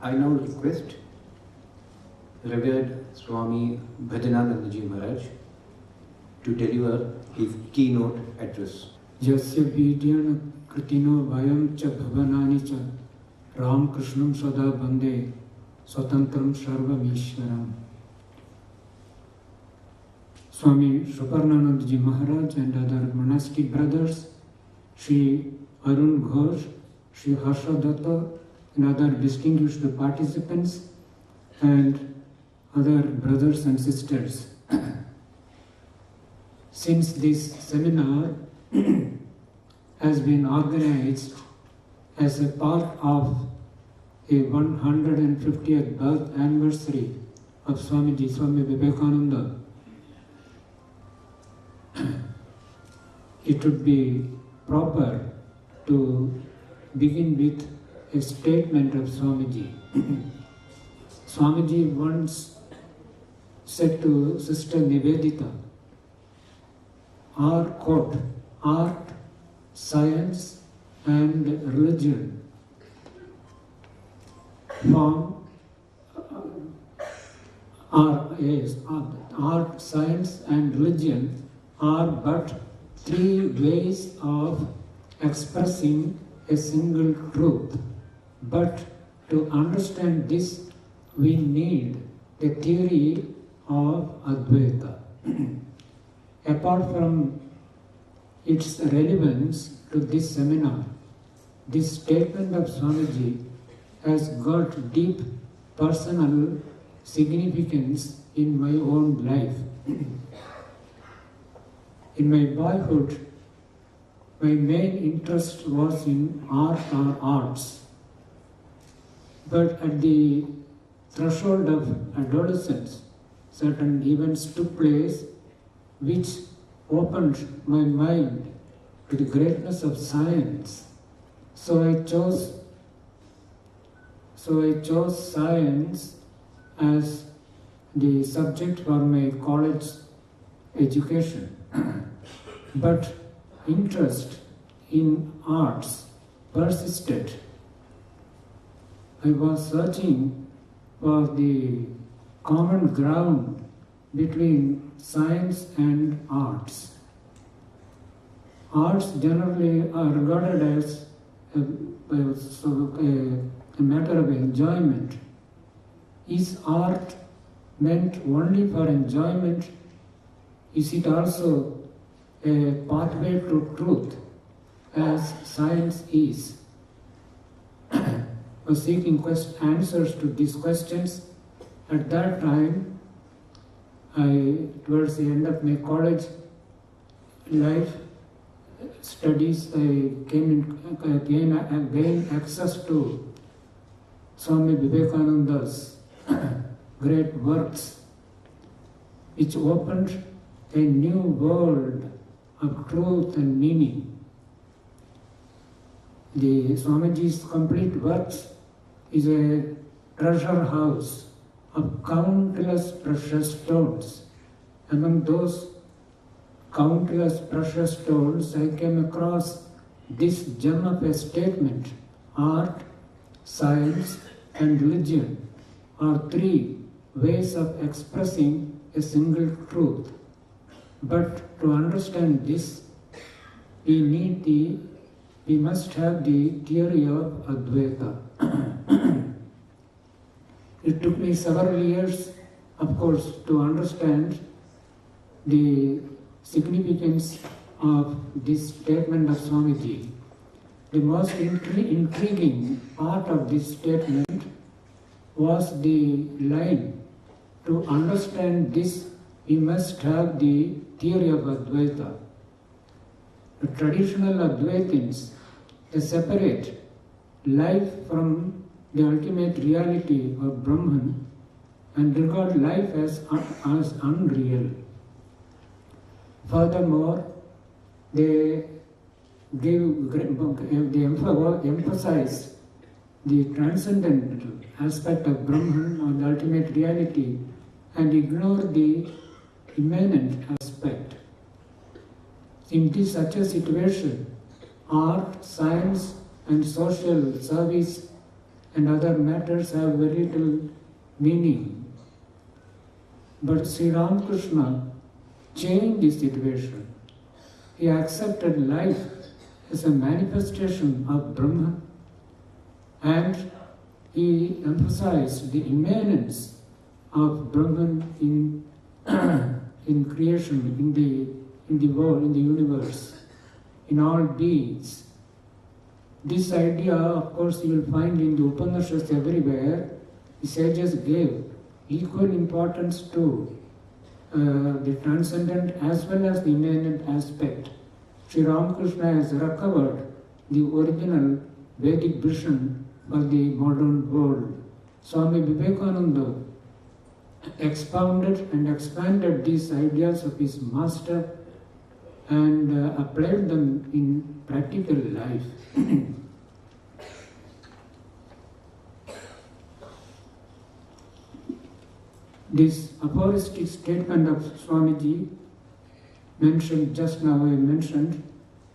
I now request Revered Swami Bhajananandaji Maharaj to deliver his keynote address. Yasya Vidyana Kritino Vayam Cha Bhavanani Cha Ram Krishnam Sada Bande Swatantram Sarvam Ishwaram. Swami Shuparnanandaji Maharaj and other monastic brothers, Sri Arun Ghosh, Sri Harsha Datta, and other distinguished participants, and other brothers and sisters. Since this seminar has been organized as a part of a 150th birth anniversary of Swamiji, Swami Vivekananda, it would be proper to begin with a statement of Swamiji. Swamiji once said to Sister Nivedita, our quote, art, science and religion form art, science and religion are but three ways of expressing a single truth. But to understand this, we need the theory of Advaita. Apart from its relevance to this seminar, this statement of Swamiji has got deep personal significance in my own life. In my boyhood, my main interest was in art or arts. But at the threshold of adolescence, certain events took place which opened my mind to the greatness of science. So I chose science as the subject for my college education. But interest in arts persisted. I was searching for the common ground between science and arts. Arts generally are regarded as a matter of enjoyment. Is art meant only for enjoyment? Is it also a pathway to truth, as science is? I was seeking answers to these questions. At that time, towards the end of my college life studies, I gained access to Swami Vivekananda's great works, which opened a new world of truth and meaning. The Swamiji's complete works is a treasure house of countless precious stones. Among those countless precious stones, I came across this gem of a statement: art, science, and religion are three ways of expressing a single truth. But to understand this, we must have the theory of Advaita. It took me several years, of course, to understand the significance of this statement of Swamiji. The most intriguing part of this statement was the line, to understand this, we must have the theory of Advaita. The traditional Advaitins, they separate life from the ultimate reality of Brahman and regard life as unreal. Furthermore, they emphasize the transcendental aspect of Brahman or the ultimate reality and ignore the immanent aspect. In such a situation, art, science, and social service and other matters have very little meaning. But Sri Ramakrishna changed the situation. He accepted life as a manifestation of Brahman, and he emphasized the immanence of Brahman in creation, in the world, in the universe, in all beings. This idea, of course, you will find in the Upanishads everywhere. The sages gave equal importance to the transcendent as well as the immanent aspect. Sri Ramakrishna has recovered the original Vedic vision for the modern world. Swami Vivekananda expounded and expanded these ideas of his master and applied them in practical life. This aphoristic statement of Swamiji mentioned just now, I mentioned,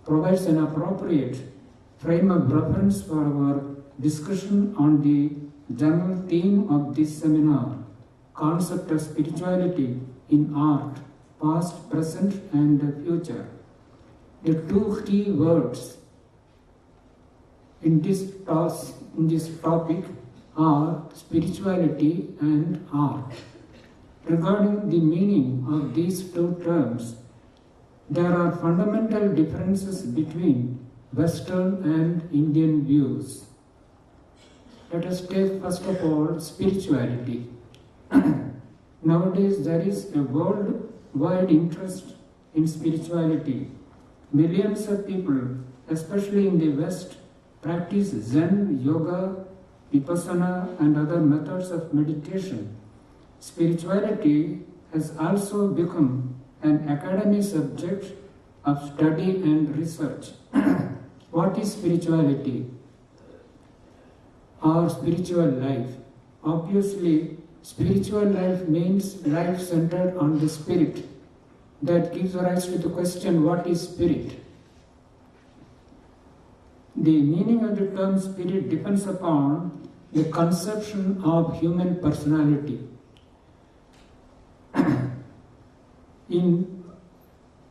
provides an appropriate frame of reference for our discussion on the general theme of this seminar, concept of spirituality in art, past, present, and future. The two key words in this topic are spirituality and art. Regarding the meaning of these two terms, there are fundamental differences between Western and Indian views. Let us take first of all spirituality. Nowadays there is a worldwide interest in spirituality. Millions of people, especially in the West, practice Zen, yoga, vipassana, and other methods of meditation. Spirituality has also become an academic subject of study and research. What is spirituality or spiritual life? Obviously, spiritual life means life centered on the spirit. That gives rise to the question, what is spirit? The meaning of the term spirit depends upon the conception of human personality. In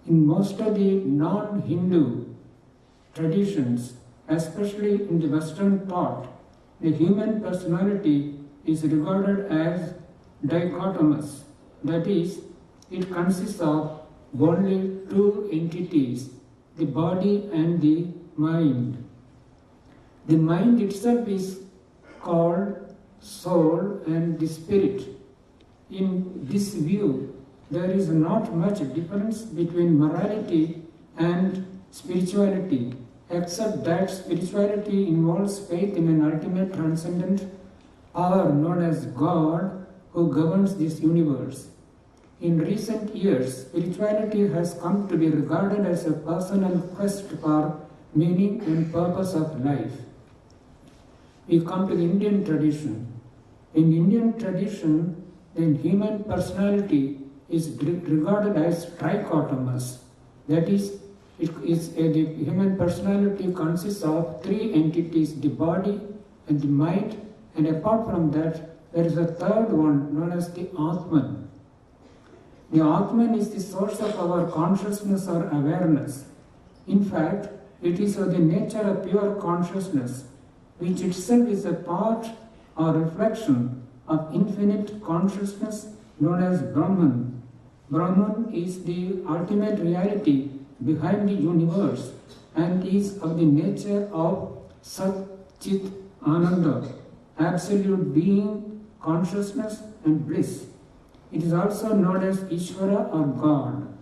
most of the non-Hindu traditions, especially in the Western thought, the human personality is regarded as dichotomous. That is, it consists of only two entities, the body and the mind. The mind itself is called soul and the spirit. In this view, there is not much difference between morality and spirituality, except that spirituality involves faith in an ultimate transcendent power known as God who governs this universe. In recent years, spirituality has come to be regarded as a personal quest for meaning and purpose of life. We come to the Indian tradition. In Indian tradition, the human personality is regarded as trichotomous. That is, the human personality consists of three entities, the body and the mind, and apart from that, there is a third one known as the Atman. The Atman is the source of our consciousness or awareness. In fact, it is of the nature of pure consciousness, which itself is a part or reflection of infinite consciousness known as Brahman. Brahman is the ultimate reality behind the universe and is of the nature of Sat Chit Ananda, absolute being, consciousness and bliss. It is also known as Ishvara or God.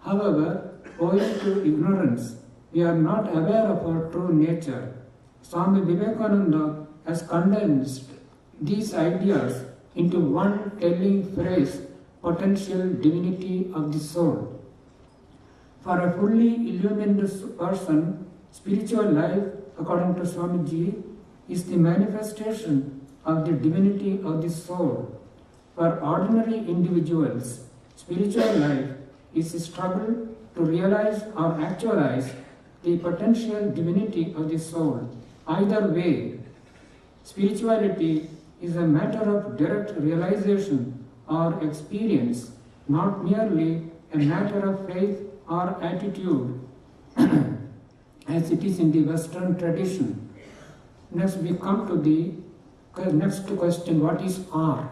However, owing to ignorance, we are not aware of our true nature. Swami Vivekananda has condensed these ideas into one telling phrase, potential divinity of the soul. For a fully illumined person, spiritual life, according to Swamiji, is the manifestation of the divinity of the soul. For ordinary individuals, spiritual life is a struggle to realize or actualize the potential divinity of the soul. Either way, Spirituality is a matter of direct realization or experience, not merely a matter of faith or attitude, as it is in the Western tradition. Next, we come to the next question: what is art?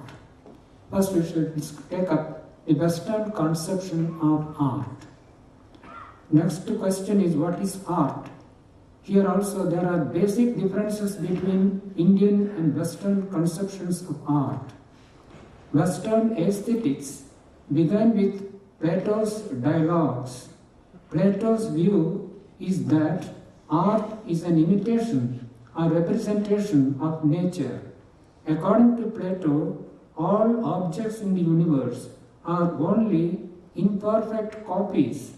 First, we should take up the Western conception of art. Next question is, what is art? Here also there are basic differences between Indian and Western conceptions of art. Western aesthetics began with Plato's dialogues. Plato's view is that art is an imitation or representation of nature. According to Plato, all objects in the universe are only imperfect copies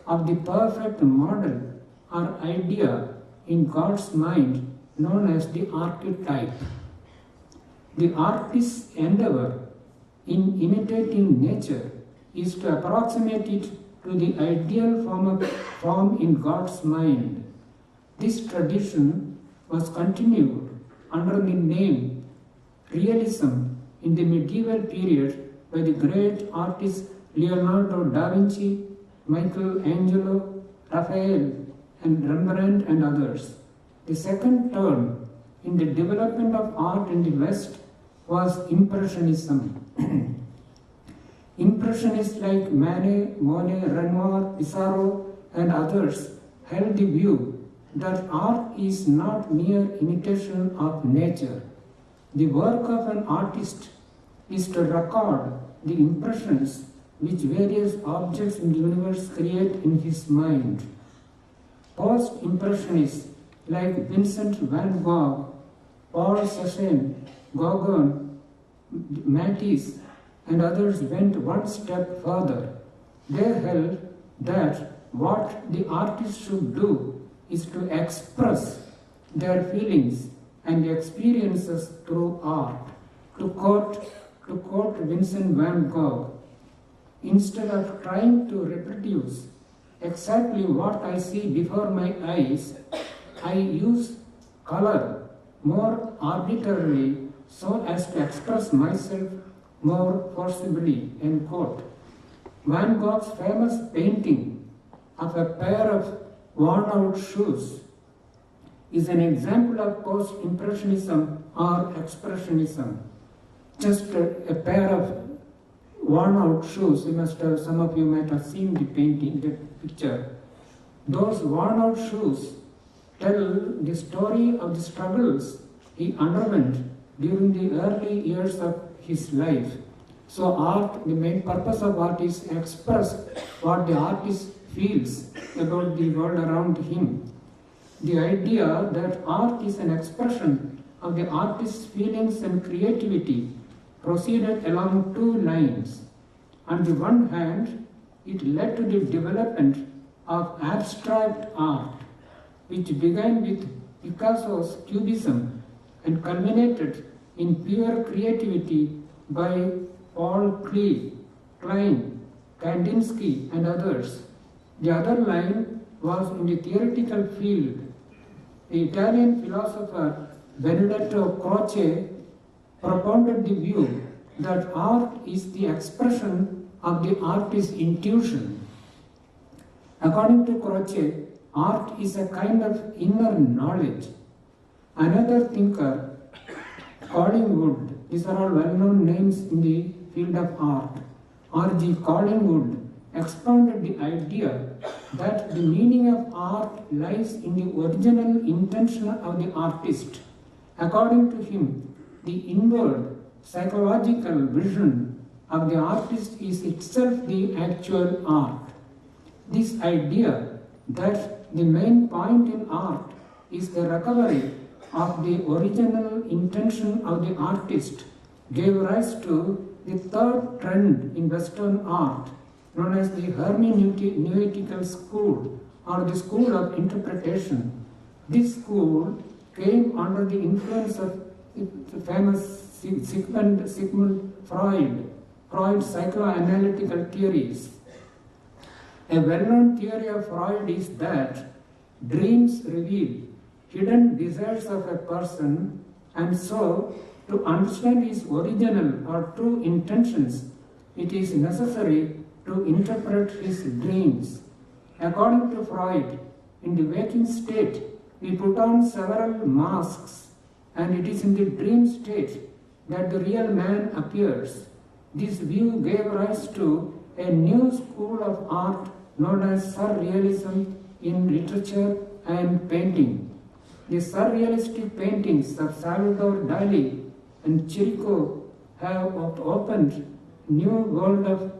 of the perfect model or idea in God's mind known as the archetype. The artist's endeavor in imitating nature is to approximate it to the ideal form in God's mind. This tradition was continued under the name Realism in the medieval period by the great artists Leonardo da Vinci, Michelangelo, Raphael, and Rembrandt and others. The second turn in the development of art in the West was Impressionism. Impressionists like Manet, Monet, Renoir, Pissarro, and others held the view that art is not mere imitation of nature. The work of an artist is to record the impressions which various objects in the universe create in his mind. Post-Impressionists like Vincent van Gogh, Paul Cézanne, Gauguin, Matisse, and others went one step further. They held that what the artist should do is to express their feelings and experiences through art. To quote Vincent van Gogh, instead of trying to reproduce exactly what I see before my eyes, I use color more arbitrarily so as to express myself more forcibly, end quote. Van Gogh's famous painting of a pair of worn-out shoes is an example of post-impressionism or expressionism. Just a pair of worn-out shoes. Some of you might have seen the painting, the picture. Those worn-out shoes tell the story of the struggles he underwent during the early years of his life. So art, the main purpose of art is to express what the artist feels about the world around him. The idea that art is an expression of the artist's feelings and creativity proceeded along two lines. On the one hand, it led to the development of abstract art, which began with Picasso's Cubism and culminated in pure creativity by Paul Klee, Klein, Kandinsky, and others. The other line was in the theoretical field. The Italian philosopher Benedetto Croce propounded the view that art is the expression of the artist's intuition. According to Croce, art is a kind of inner knowledge. Another thinker, Collingwood, these are all well-known names in the field of art, R.G. Collingwood, expounded the idea that the meaning of art lies in the original intention of the artist. According to him, the inward psychological vision of the artist is itself the actual art. This idea that the main point in art is the recovery of the original intention of the artist gave rise to the third trend in Western art, known as the hermeneutical school or the school of interpretation. This school came under the influence of the famous Sigmund Freud's psychoanalytical theories. A well-known theory of Freud is that dreams reveal hidden desires of a person And so, to understand his original or true intentions, it is necessary to interpret his dreams. According to Freud, in the waking state, we put on several masks, and it is in the dream state that the real man appears. This view gave rise to a new school of art known as surrealism in literature and painting. The surrealistic paintings of Salvador Dali and Chirico have opened new world of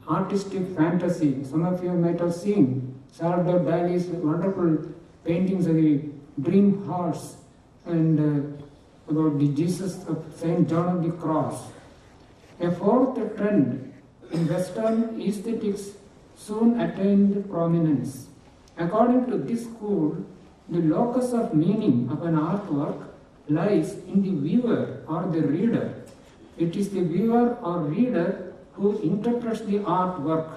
artistic fantasy. Some of you might have seen Salvador Dali's wonderful paintings of the Dream Horse and about the Jesus of Saint John of the Cross. A fourth trend in Western aesthetics soon attained prominence. According to this school, the locus of meaning of an artwork lies in the viewer or the reader. It is the viewer or reader who interprets the artwork,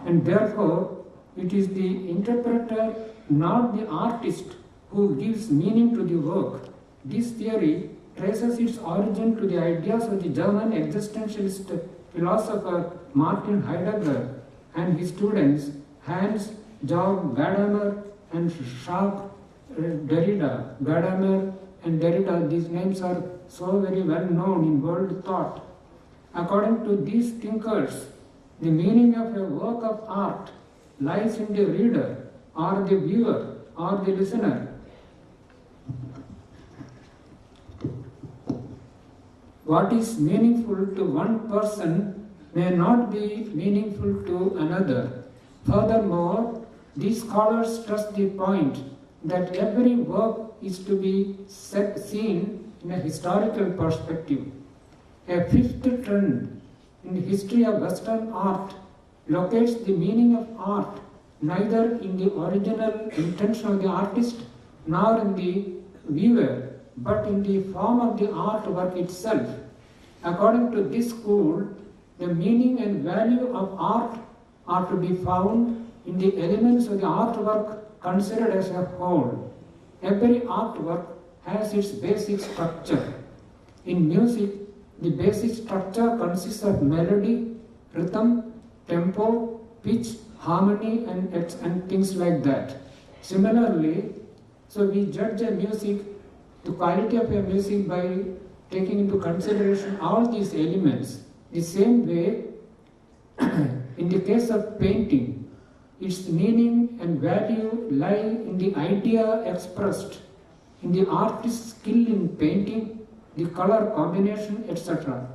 and therefore it is the interpreter, not the artist, who gives meaning to the work. This theory traces its origin to the ideas of the German existentialist philosopher Martin Heidegger and his students Hans Georg Gadamer and Jacques Derrida. Gadamer and Derrida, these names are so very well known in world thought. According to these thinkers, the meaning of a work of art lies in the reader or the viewer or the listener. What is meaningful to one person may not be meaningful to another. Furthermore, these scholars stress the point that every work is to be seen in a historical perspective. A fifth trend in the history of Western art locates the meaning of art neither in the original intention of the artist nor in the viewer, but in the form of the artwork itself. According to this school, the meaning and value of art are to be found in the elements of the artwork considered as a whole. Every artwork has its basic structure. In music, the basic structure consists of melody, rhythm, tempo, pitch, harmony, and things like that. Similarly, so we judge a music, the quality of a music by taking into consideration all these elements. The same way, in the case of painting, its meaning and value lie in the idea expressed, in the artist's skill in painting, the color combination, etc.,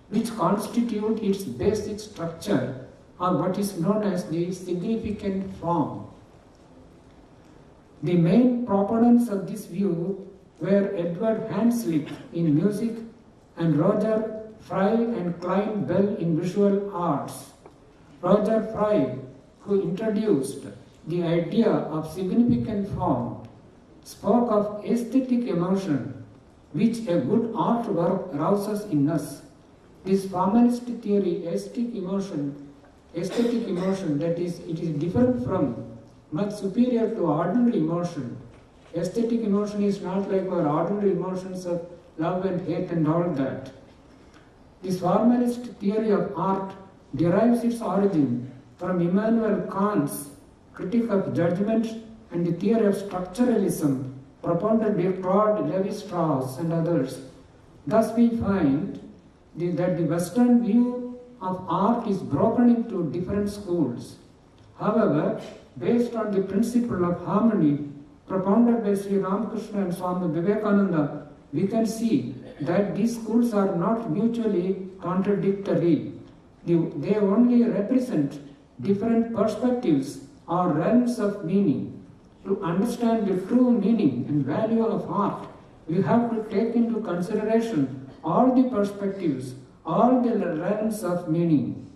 which constitute its basic structure or what is known as the significant form. The main proponents of this view were Edward Hanslick in music and Roger Fry and Clyde Bell in visual arts. Roger Fry, who introduced the idea of significant form, spoke of aesthetic emotion which a good artwork rouses in us. This formalist theory, aesthetic emotion, that is, it is different from, much superior to ordinary emotion. Aesthetic emotion is not like our ordinary emotions of love and hate and all that. This formalist theory of art derives its origin from Immanuel Kant's critique of judgment and the theory of structuralism propounded by Claude Lévi-Strauss and others. Thus we find that the Western view of art is broken into different schools. However, based on the principle of harmony propounded by Sri Ramakrishna and Swami Vivekananda, we can see that these schools are not mutually contradictory. They only represent different perspectives or realms of meaning. To understand the true meaning and value of art, we have to take into consideration all the perspectives, all the realms of meaning.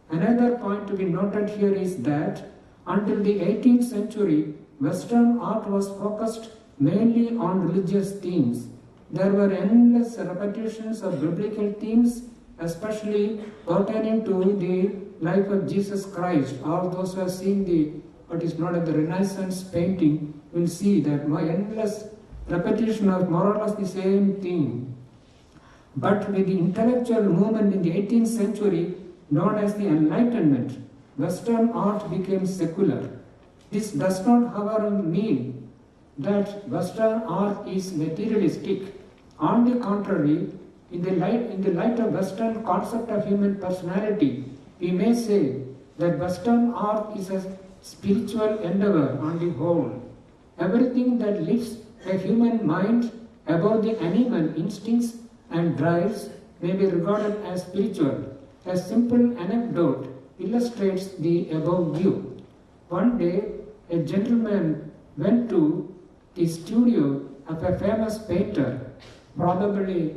Another point to be noted here is that until the 18th century, Western art was focused mainly on religious themes. There were endless repetitions of biblical themes, especially pertaining to the life of Jesus Christ. All those who have seen what is known as the Renaissance painting will see that endless repetition of more or less the same thing. But with the intellectual movement in the 18th century, known as the Enlightenment, Western art became secular. This does not, however, mean that Western art is materialistic. On the contrary, in the light of Western concept of human personality, we may say that Western art is a spiritual endeavor on the whole. Everything that lifts a human mind above the animal instincts and drives may be regarded as spiritual. A simple anecdote illustrates the above view. One day, a gentleman went to the studio of a famous painter, probably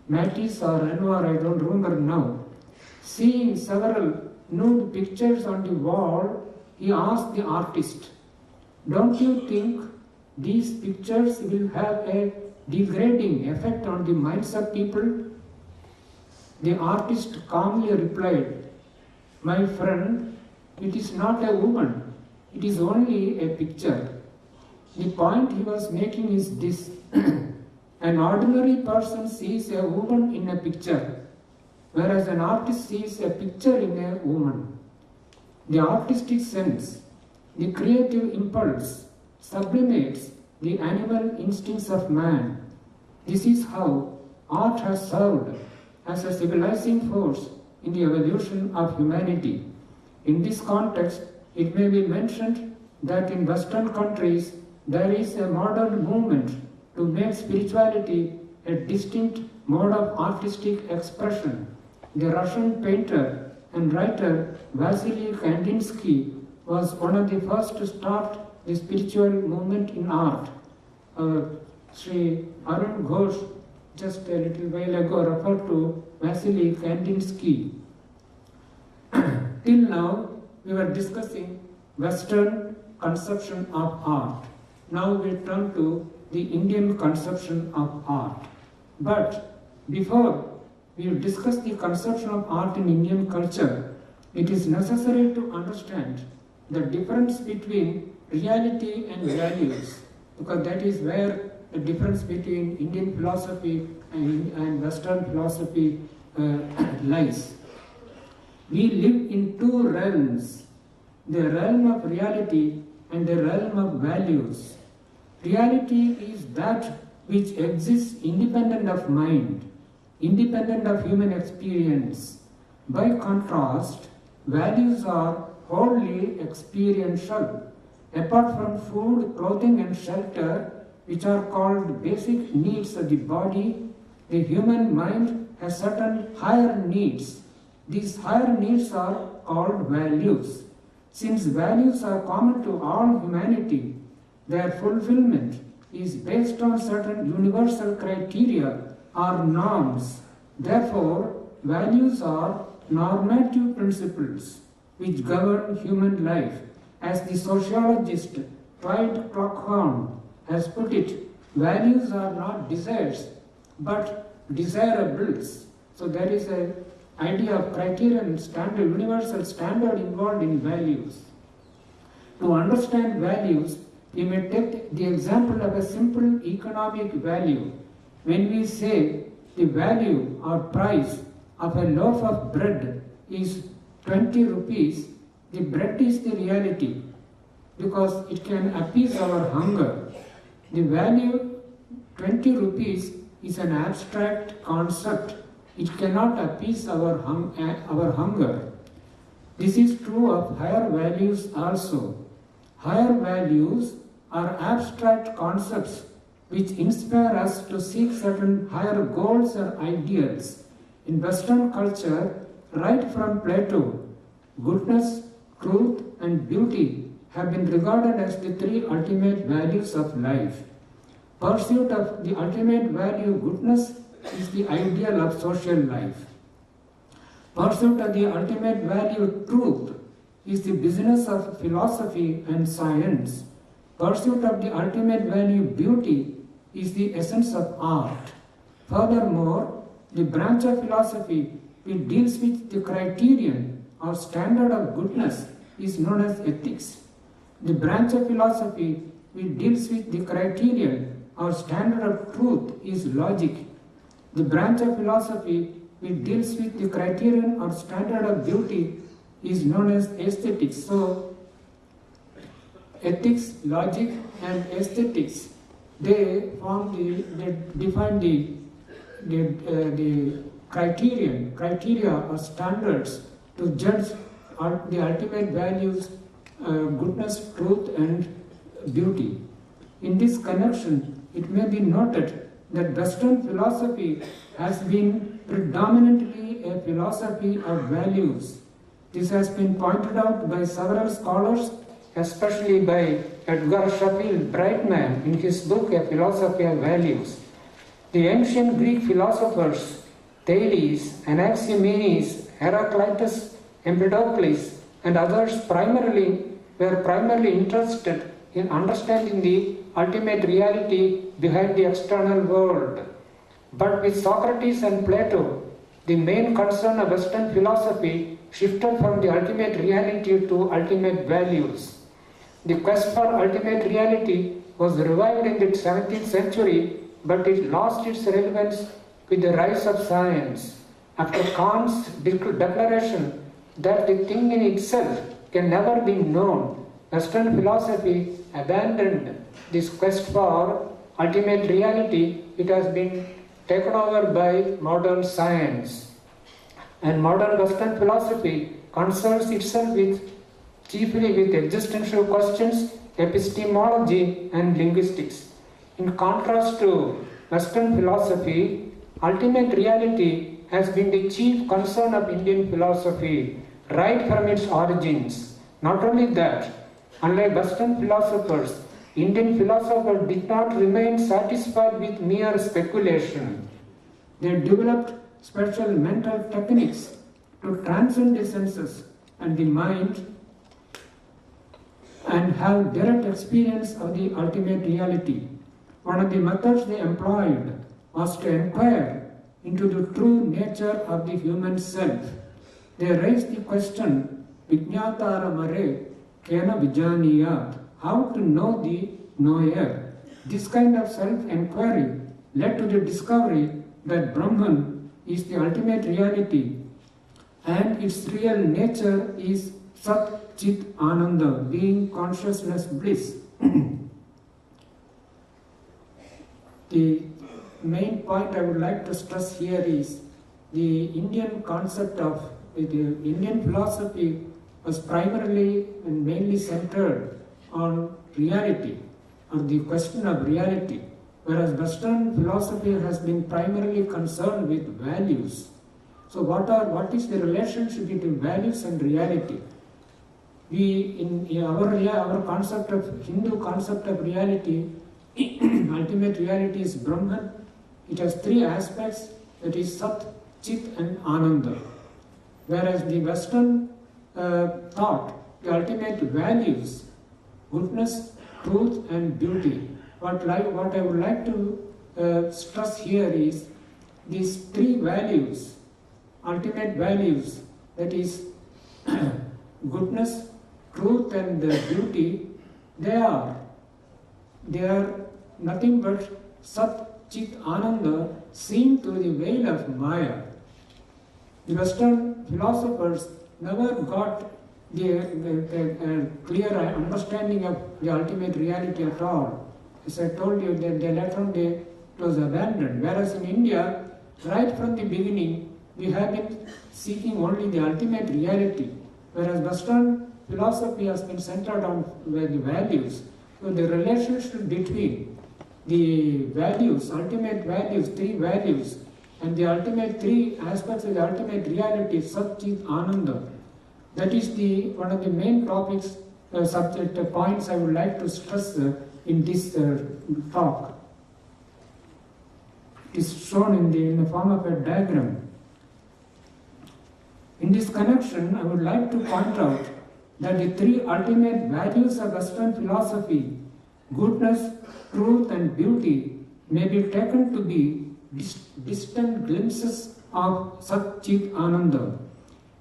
Matisse or Renoir, I don't remember now. Seeing several nude pictures on the wall, he asked the artist, "Don't you think these pictures will have a degrading effect on the minds of people?" The artist calmly replied, "My friend, it is not a woman, it is only a picture." The point he was making is this. An ordinary person sees a woman in a picture, whereas an artist sees a picture in a woman. The artistic sense, the creative impulse, sublimates the animal instincts of man. This is how art has served as a civilizing force in the evolution of humanity. In this context, it may be mentioned that in Western countries there is a modern movement to make spirituality a distinct mode of artistic expression. The Russian painter and writer Vasily Kandinsky was one of the first to start the spiritual movement in art. Sri Arun Ghosh just a little while ago referred to Vasily Kandinsky. Till now, we were discussing Western conception of art. Now we turn to the Indian conception of art. But before we discuss the conception of art in Indian culture, it is necessary to understand the difference between reality and values, because that is where the difference between Indian philosophy and Western philosophy lies. We live in two realms, the realm of reality and the realm of values. Reality is that which exists independent of mind, independent of human experience. By contrast, values are wholly experiential. Apart from food, clothing and shelter, which are called basic needs of the body, the human mind has certain higher needs. These higher needs are called values. Since values are common to all humanity, their fulfillment is based on certain universal criteria or norms. Therefore, values are normative principles which govern human life. As the sociologist Dwight Clockhorn has put it, values are not desires but desirables. So there is an idea of criterion, standard, universal standard involved in values. To understand values, we may take the example of a simple economic value. When we say the value or price of a loaf of bread is 20 rupees, the bread is the reality because it can appease our hunger. The value 20 rupees is an abstract concept. It cannot appease our hunger. This is true of higher values also. Higher values are abstract concepts which inspire us to seek certain higher goals or ideals. In Western culture, right from Plato, goodness, truth, and beauty have been regarded as the three ultimate values of life. Pursuit of the ultimate value, goodness, is the ideal of social life. Pursuit of the ultimate value, truth, is the business of philosophy and science. Pursuit of the ultimate value, beauty, is the essence of art. Furthermore, the branch of philosophy which deals with the criterion or standard of goodness is known as ethics. The branch of philosophy which deals with the criterion or standard of truth is logic. The branch of philosophy which deals with the criterion or standard of beauty is known as aesthetics. So, ethics, logic, and aesthetics, they define the criteria or standards to judge the ultimate values, goodness, truth, and beauty. In this connection, it may be noted that Western philosophy has been predominantly a philosophy of values. This has been pointed out by several scholars, especially by Edgar Sheffield Brightman in his book A Philosophy of Values. The ancient Greek philosophers Thales, Anaximenes, Heraclitus, Empedocles, and others were primarily interested in understanding the ultimate reality behind the external world. But with Socrates and Plato, the main concern of Western philosophy shifted from the ultimate reality to ultimate values. The quest for ultimate reality was revived in the 17th century, but it lost its relevance with the rise of science. After Kant's declaration that the thing in itself can never be known, Western philosophy abandoned this quest for ultimate reality. It has been taken over by modern science. And modern Western philosophy concerns itself chiefly with existential questions, epistemology, and linguistics. In contrast to Western philosophy, ultimate reality has been the chief concern of Indian philosophy right from its origins. Not only that, unlike Western philosophers, Indian philosophers did not remain satisfied with mere speculation. They developed special mental techniques to transcend the senses and the mind and have direct experience of the ultimate reality. One of the methods they employed was to inquire into the true nature of the human self. They raised the question, Vijnatara Mare Kena Vijaniyat, how to know the knower. This kind of self-inquiry led to the discovery that Brahman is the ultimate reality and its real nature is Sat Chit Ananda, being consciousness bliss. The main point I would like to stress here is the Indian concept of the Indian philosophy was primarily and mainly centered on reality, or the question of reality, whereas Western philosophy has been primarily concerned with values. So what is the relationship between values and reality? Our concept of Hindu concept of reality, ultimate reality is Brahman. It has three aspects, that is Sat, Chit and Ananda. Whereas the Western thought, the ultimate values, goodness, truth and beauty. What I would like to stress here is these three values, ultimate values, that is goodness, truth and beauty, they are nothing but Sat, Chit, Ananda seen through the veil of Maya. The Western philosophers never got the clear understanding of the ultimate reality at all. As I told you, that later on it was abandoned. Whereas in India, right from the beginning, we have been seeking only the ultimate reality. Whereas Western philosophy has been centered on the values. So the relationship between the values, ultimate values, three values, and the ultimate three aspects of the ultimate reality, Sat, Chit, Ananda. That is one of the main topics, points I would like to stress in this talk. It is shown in the form of a diagram. In this connection, I would like to point out that the three ultimate values of Western philosophy, goodness, truth and beauty, may be taken to be distant glimpses of Sat, Chit, Ananda.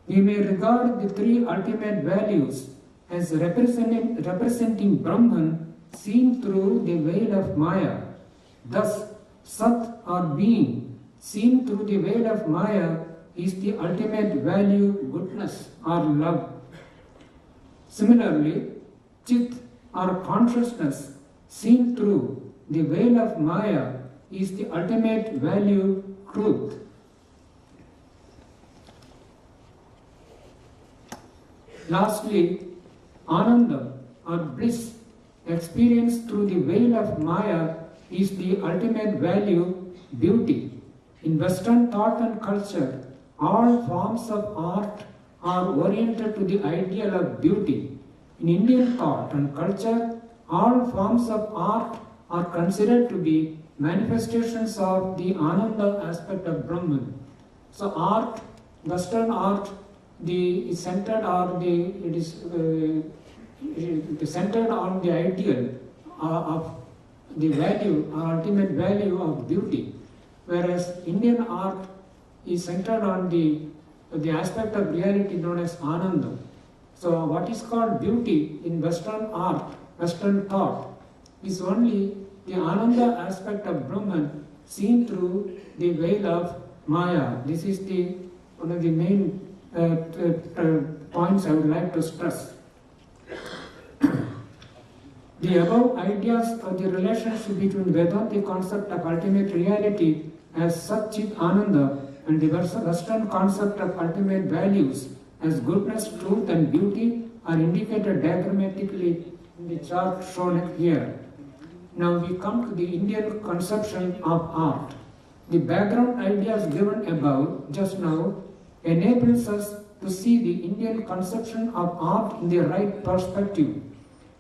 We may regard the three ultimate values as representing Brahman seen through the veil of Maya. Thus, Sat or being seen through the veil of Maya is the ultimate value, goodness or love. Similarly, Chit or consciousness seen through the veil of Maya is the ultimate value, truth. Lastly, Ananda or bliss experienced through the veil of Maya is the ultimate value, beauty. In Western thought and culture, all forms of art are oriented to the ideal of beauty. In Indian thought and culture, all forms of art are considered to be manifestations of the Ananda aspect of Brahman. So art, Western art, is centered centered on the ideal of the value, ultimate value of beauty, whereas Indian art is centered on the aspect of reality known as Ananda. So what is called beauty in Western art, Western thought, is only the Ananda aspect of Brahman seen through the veil of Maya. This is one of the main points I would like to stress. The above ideas of the relationship between Vedantic concept of ultimate reality as Sat Chit Ananda and the Western concept of ultimate values as goodness, truth and beauty are indicated diagrammatically in the chart shown here. Now we come to the Indian conception of art. The background ideas given above just now enables us to see the Indian conception of art in the right perspective.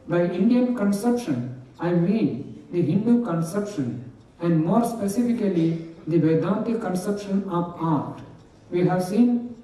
By Indian conception, I mean the Hindu conception, and more specifically the Vedantic conception of art. We have seen